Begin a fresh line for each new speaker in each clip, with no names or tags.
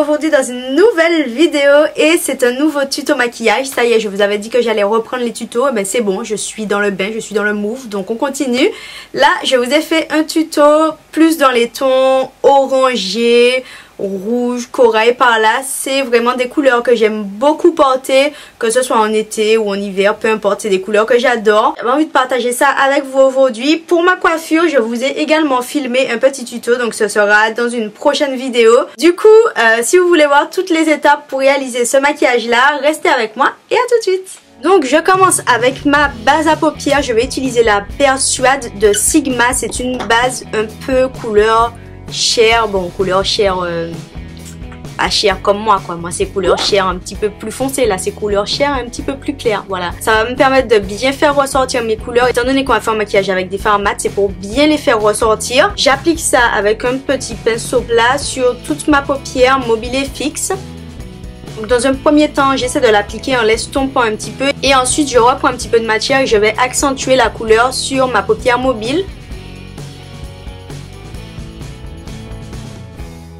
aujourd'hui dans une nouvelle vidéo et c'est un nouveau tuto maquillage. Ça y est, je vous avais dit que j'allais reprendre les tutos, mais c'est bon, je suis dans le bain, je suis dans le move, donc on continue. Là, je vous ai fait un tuto plus dans les tons orangés, rouge, corail par là. C'est vraiment des couleurs que j'aime beaucoup porter, que ce soit en été ou en hiver, peu importe, c'est des couleurs que j'adore. J'avais envie de partager ça avec vous aujourd'hui. Pour ma coiffure, je vous ai également filmé un petit tuto, donc ce sera dans une prochaine vidéo. Du coup, si vous voulez voir toutes les étapes pour réaliser ce maquillage là, restez avec moi et à tout de suite. Donc je commence avec ma base à paupières. Je vais utiliser la Persuade de Sigma. C'est une base un peu couleur chair, bon couleur chair, pas chair comme moi quoi, moi c'est couleur chair un petit peu plus foncé, là c'est couleur chair un petit peu plus clair, voilà. Ça va me permettre de bien faire ressortir mes couleurs, étant donné qu'on va faire un maquillage avec des fards mat, c'est pour bien les faire ressortir. J'applique ça avec un petit pinceau plat sur toute ma paupière mobile et fixe. Donc dans un premier temps, j'essaie de l'appliquer en l'estompant un petit peu et ensuite je reprends un petit peu de matière et je vais accentuer la couleur sur ma paupière mobile.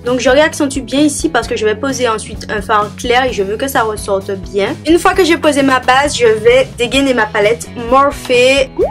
Donc je réaccentue bien ici parce que je vais poser ensuite un fard clair et je veux que ça ressorte bien. Une fois que j'ai posé ma base, je vais dégainer ma palette Morphe.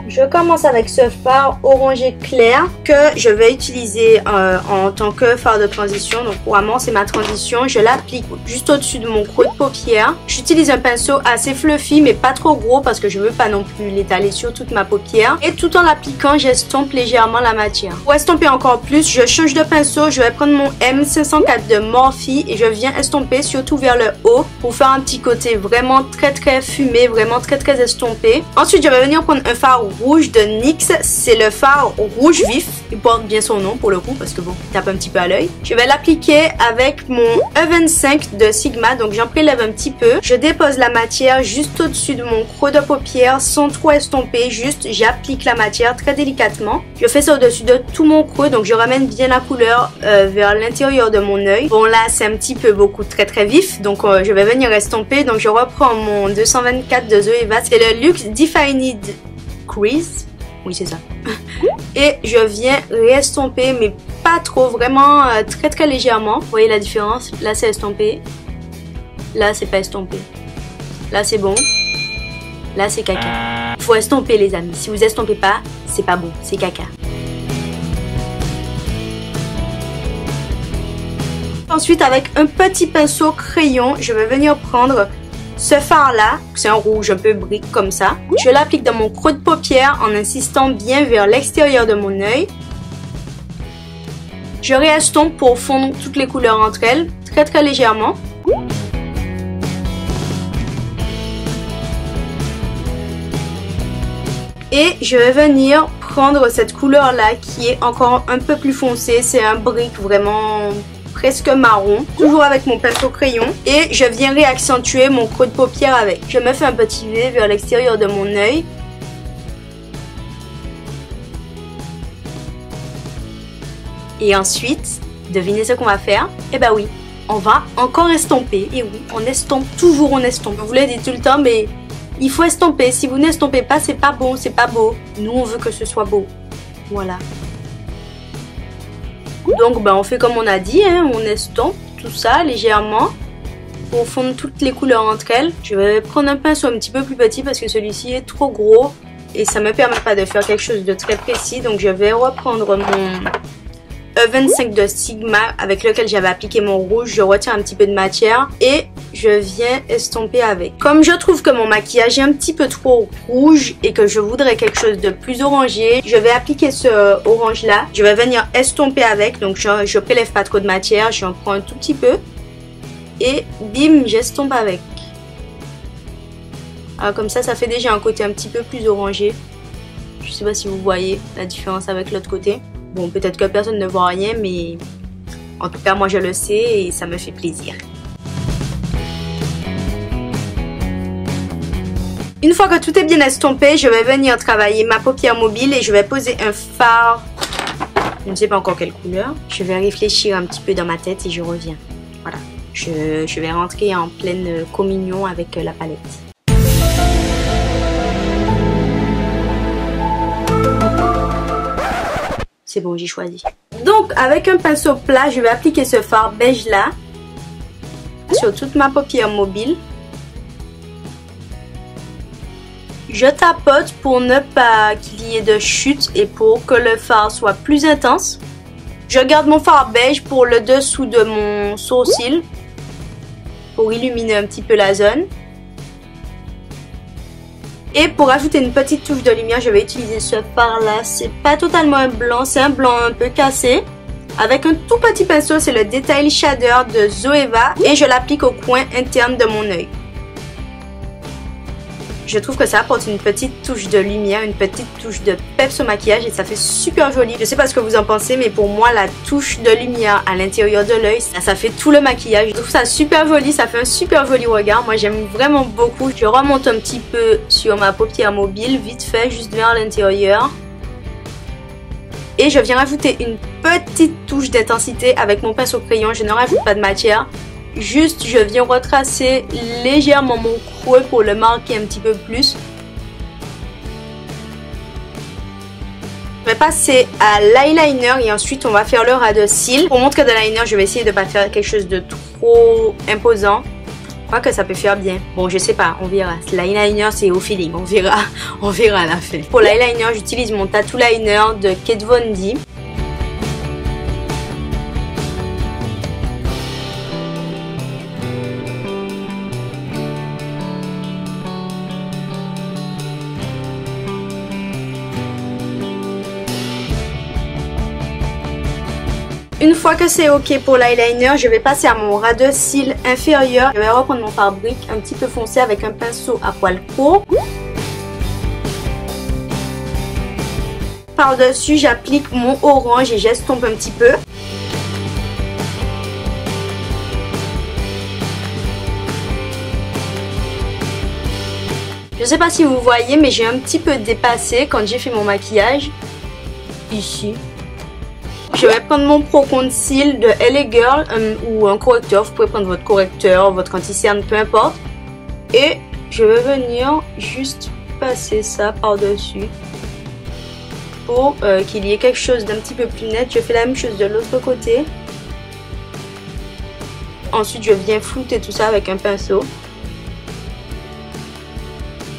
Je commence avec ce fard orangé clair que je vais utiliser en tant que fard de transition. Donc pour amorcer ma transition, je l'applique juste au-dessus de mon creux de paupière. J'utilise un pinceau assez fluffy mais pas trop gros parce que je veux pas non plus l'étaler sur toute ma paupière. Et tout en l'appliquant, j'estompe légèrement la matière. Pour estomper encore plus, je change de pinceau, je vais prendre mon M504 de Morphe et je viens estomper surtout vers le haut pour faire un petit côté vraiment très fumé, vraiment très estompé. Ensuite, je vais venir prendre un fard rouge de NYX, c'est le fard rouge vif. Il porte bien son nom pour le coup parce que bon, il tape un petit peu à l'œil. Je vais l'appliquer avec mon E25 de Sigma, donc j'en prélève un petit peu. Je dépose la matière juste au-dessus de mon creux de paupière sans trop estomper, juste j'applique la matière très délicatement. Je fais ça au-dessus de tout mon creux, donc je ramène bien la couleur vers l'intérieur de mon œil. Bon là c'est un petit peu beaucoup très vif, donc je vais venir estomper. Donc je reprends mon 224 de Zoeva, c'est le Luxe Defined Crease. Oui c'est ça. Et je viens réestomper mais pas trop, vraiment très légèrement. Vous voyez la différence? Là c'est estompé, là c'est pas estompé. Là c'est bon, là c'est caca. Il faut estomper les amis, si vous estompez pas c'est pas bon, c'est caca. Ensuite avec un petit pinceau crayon, je vais venir prendre ce fard là, c'est un rouge un peu brique comme ça. Je l'applique dans mon creux de paupière en insistant bien vers l'extérieur de mon œil. Je réestompe pour fondre toutes les couleurs entre elles, très légèrement. Et je vais venir prendre cette couleur là qui est encore un peu plus foncée, c'est un brique vraiment presque marron, toujours avec mon pinceau crayon, et je viens réaccentuer mon creux de paupière avec. Je me fais un petit V vers l'extérieur de mon œil. Et ensuite, devinez ce qu'on va faire? Eh ben oui, on va encore estomper. Et oui, on estompe, toujours on estompe. On vous l'a dit tout le temps, mais il faut estomper. Si vous n'estompez pas, c'est pas bon, c'est pas beau. Nous, on veut que ce soit beau. Voilà. Donc ben, on fait comme on a dit, hein, on estompe tout ça légèrement pour fondre toutes les couleurs entre elles. Je vais prendre un pinceau un petit peu plus petit parce que celui-ci est trop gros et ça me permet pas de faire quelque chose de très précis. Donc je vais reprendre mon E25 de Sigma avec lequel j'avais appliqué mon rouge. Je retire un petit peu de matière et je viens estomper avec. Comme je trouve que mon maquillage est un petit peu trop rouge et que je voudrais quelque chose de plus orangé, je vais appliquer ce orange là. Je vais venir estomper avec, donc je prélève pas trop de matière, j'en prends un tout petit peu et bim, j'estompe avec. Alors comme ça fait déjà un côté un petit peu plus orangé. Je sais pas si vous voyez la différence avec l'autre côté. Bon, peut-être que personne ne voit rien, mais en tout cas moi je le sais et ça me fait plaisir. Une fois que tout est bien estompé, je vais venir travailler ma paupière mobile et je vais poser un fard. Je ne sais pas encore quelle couleur. Je vais réfléchir un petit peu dans ma tête et je reviens. Voilà. Je vais rentrer en pleine communion avec la palette. C'est bon, j'ai choisi. Donc, avec un pinceau plat, je vais appliquer ce fard beige là. sur toute ma paupière mobile. Je tapote pour ne pas qu'il y ait de chute et pour que le fard soit plus intense. Je garde mon fard beige pour le dessous de mon sourcil pour illuminer un petit peu la zone. Et pour ajouter une petite touche de lumière, je vais utiliser ce fard là. C'est pas totalement un blanc, c'est un blanc un peu cassé. Avec un tout petit pinceau, c'est le Detail Shader de Zoeva et je l'applique au coin interne de mon œil. Je trouve que ça apporte une petite touche de lumière, une petite touche de peps au maquillage et ça fait super joli. Je sais pas ce que vous en pensez, mais pour moi, la touche de lumière à l'intérieur de l'œil, ça fait tout le maquillage. Je trouve ça super joli, ça fait un super joli regard. Moi, j'aime vraiment beaucoup. Je remonte un petit peu sur ma paupière mobile, vite fait, juste vers l'intérieur. Et je viens rajouter une petite touche d'intensité avec mon pinceau crayon. Je ne rajoute pas de matière. Juste, je viens retracer légèrement mon creux pour le marquer un petit peu plus. Je vais passer à l'eyeliner et ensuite on va faire le ras de cils. Pour montrer de l'eyeliner, je vais essayer de ne pas faire quelque chose de trop imposant. Je crois que ça peut faire bien. Bon, je sais pas, on verra. L'eyeliner, c'est au feeling, on verra à la fin. Pour l'eyeliner, j'utilise mon Tattoo Liner de Kat Von D. Une fois que c'est ok pour l'eyeliner, je vais passer à mon ras de cils inférieur. Je vais reprendre mon fard brique un petit peu foncé avec un pinceau à poil court. Par-dessus, j'applique mon orange et j'estompe un petit peu. Je sais pas si vous voyez, mais j'ai un petit peu dépassé quand j'ai fait mon maquillage. Ici. Je vais prendre mon Pro Conceal de LA Girl ou un correcteur. Vous pouvez prendre votre correcteur, votre anti-cerne, peu importe. Et je vais venir juste passer ça par-dessus pour qu'il y ait quelque chose d'un petit peu plus net. Je fais la même chose de l'autre côté. Ensuite, je viens flouter tout ça avec un pinceau.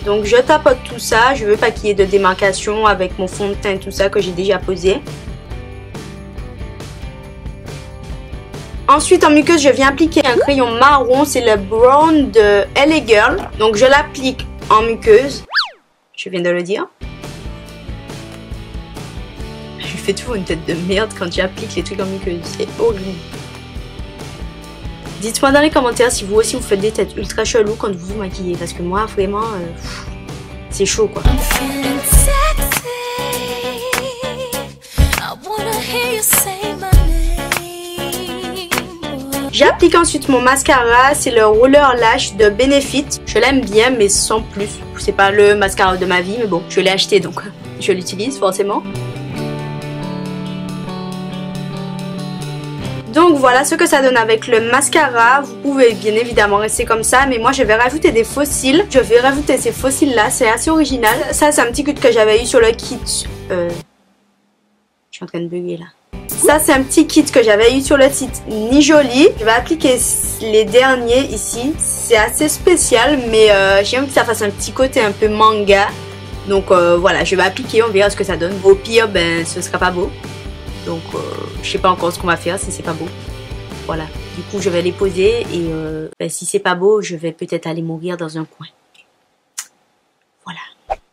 Donc, je tapote tout ça. Je veux pas qu'il y ait de démarcation avec mon fond de teint, tout ça que j'ai déjà posé. Ensuite, en muqueuse, je viens appliquer un crayon marron. C'est le Brown de LA Girl. Donc, je l'applique en muqueuse. Je viens de le dire. Je fais toujours une tête de merde quand j'applique les trucs en muqueuse. C'est horrible. Dites-moi dans les commentaires si vous aussi vous faites des têtes ultra cheloues quand vous vous maquillez. Parce que moi, vraiment, c'est chaud, quoi. J'applique ensuite mon mascara, c'est le Roller Lash de Benefit. Je l'aime bien mais sans plus. C'est pas le mascara de ma vie mais bon, je l'ai acheté donc je l'utilise forcément. Donc voilà ce que ça donne avec le mascara. Vous pouvez bien évidemment rester comme ça, mais moi je vais rajouter des faux cils. Je vais rajouter ces faux cils là, c'est assez original. Ça c'est un petit cut que j'avais eu sur le kit. Je suis en train de bugger là. Ça c'est un petit kit que j'avais eu sur le site Nijoli. Je vais appliquer les derniers ici. C'est assez spécial mais j'aime que ça fasse un petit côté un peu manga. Donc voilà, je vais appliquer, on verra ce que ça donne. Au pire, ben ce sera pas beau. Donc je sais pas encore ce qu'on va faire si c'est pas beau. Voilà, du coup je vais les poser et ben, si c'est pas beau, je vais peut-être aller mourir dans un coin. Voilà.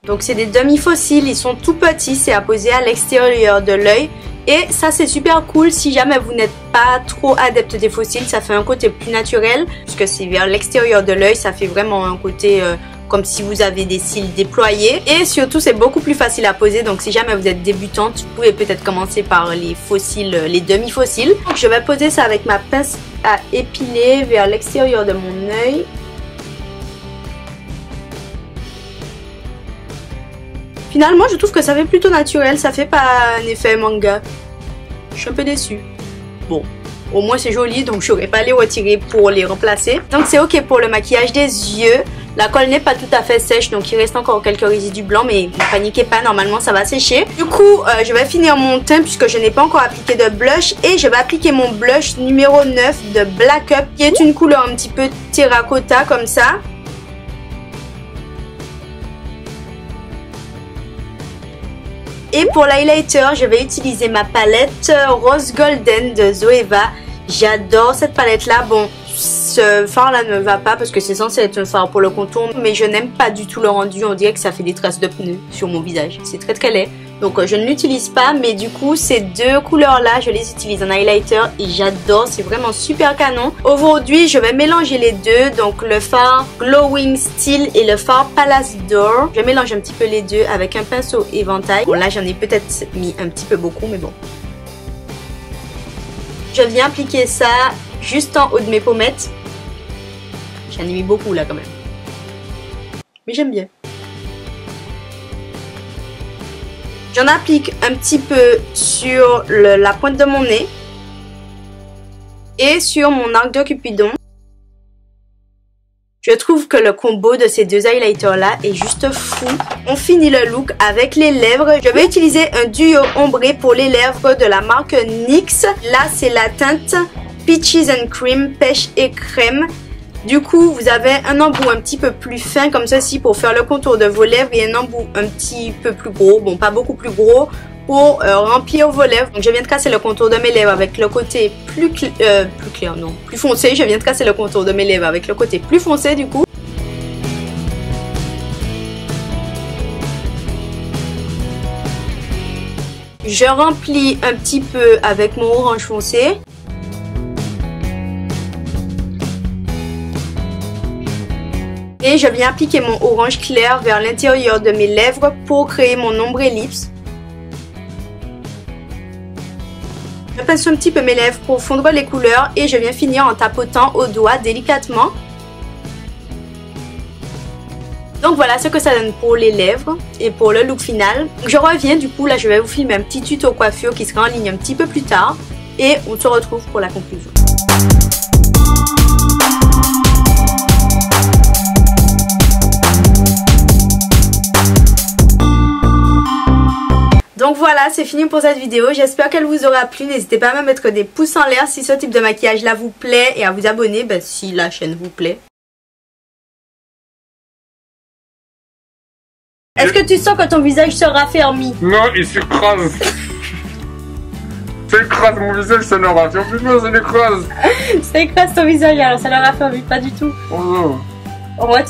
Donc c'est des demi-fossiles, ils sont tout petits, c'est à poser à l'extérieur de l'œil. Et ça c'est super cool si jamais vous n'êtes pas trop adepte des fossiles, ça fait un côté plus naturel. Parce que c'est vers l'extérieur de l'œil, ça fait vraiment un côté comme si vous avez des cils déployés. Et surtout c'est beaucoup plus facile à poser, donc si jamais vous êtes débutante, vous pouvez peut-être commencer par les fossiles, les demi-fossiles. Je vais poser ça avec ma pince à épiler vers l'extérieur de mon œil. Finalement, je trouve que ça fait plutôt naturel, ça fait pas un effet manga. Je suis un peu déçue. Bon, au moins c'est joli, donc je n'aurais pas à les retirer pour les remplacer. Donc c'est ok pour le maquillage des yeux. La colle n'est pas tout à fait sèche, donc il reste encore quelques résidus blancs, mais ne paniquez pas, normalement ça va sécher. Du coup, je vais finir mon teint puisque je n'ai pas encore appliqué de blush et je vais appliquer mon blush numéro 9 de Black Up, qui est une couleur un petit peu terracotta comme ça. Et pour l'highlighter, je vais utiliser ma palette Rose Golden de Zoeva. J'adore cette palette là. Bon, ce fard là ne va pas parce que c'est censé être un fard pour le contour, mais je n'aime pas du tout le rendu. On dirait que ça fait des traces de pneus sur mon visage. C'est très très laid. Donc je ne l'utilise pas, mais du coup ces deux couleurs là je les utilise en highlighter et j'adore, c'est vraiment super canon. Aujourd'hui je vais mélanger les deux, donc le fard Glowing Steel et le fard Palace Door. Je mélange un petit peu les deux avec un pinceau éventail. Bon là j'en ai peut-être mis un petit peu beaucoup, mais bon. Je viens appliquer ça juste en haut de mes pommettes. J'en ai mis beaucoup là quand même, mais j'aime bien. J'en applique un petit peu sur la pointe de mon nez et sur mon arc de Cupidon. Je trouve que le combo de ces deux highlighters là est juste fou. On finit le look avec les lèvres. Je vais utiliser un duo ombré pour les lèvres de la marque NYX. Là c'est la teinte Peaches and Cream, pêche et crème. Du coup, vous avez un embout un petit peu plus fin comme ceci pour faire le contour de vos lèvres et un embout un petit peu plus gros, bon pas beaucoup plus gros, pour remplir vos lèvres. Donc je viens de casser le contour de mes lèvres avec le côté plus foncé. Je viens de casser le contour de mes lèvres avec le côté plus foncé du coup. Je remplis un petit peu avec mon orange foncé. Et je viens appliquer mon orange clair vers l'intérieur de mes lèvres pour créer mon ombre ellipse. Je pince un petit peu mes lèvres pour fondre les couleurs et je viens finir en tapotant au doigt délicatement. Donc voilà ce que ça donne pour les lèvres et pour le look final. Je reviens du coup, là je vais vous filmer un petit tuto coiffure qui sera en ligne un petit peu plus tard. Et on se retrouve pour la conclusion. Donc voilà, c'est fini pour cette vidéo. J'espère qu'elle vous aura plu. N'hésitez pas à me mettre des pouces en l'air si ce type de maquillage là vous plaît et à vous abonner si la chaîne vous plaît. Est-ce que tu sens que ton visage se raffermit?
Non, il s'écrase. Ça écrase mon visage, ça ne raffermit pas, ça l'écrase.
Ça écrase ton visage alors ça ne raffermit pas du tout.
Oh non.
On retire.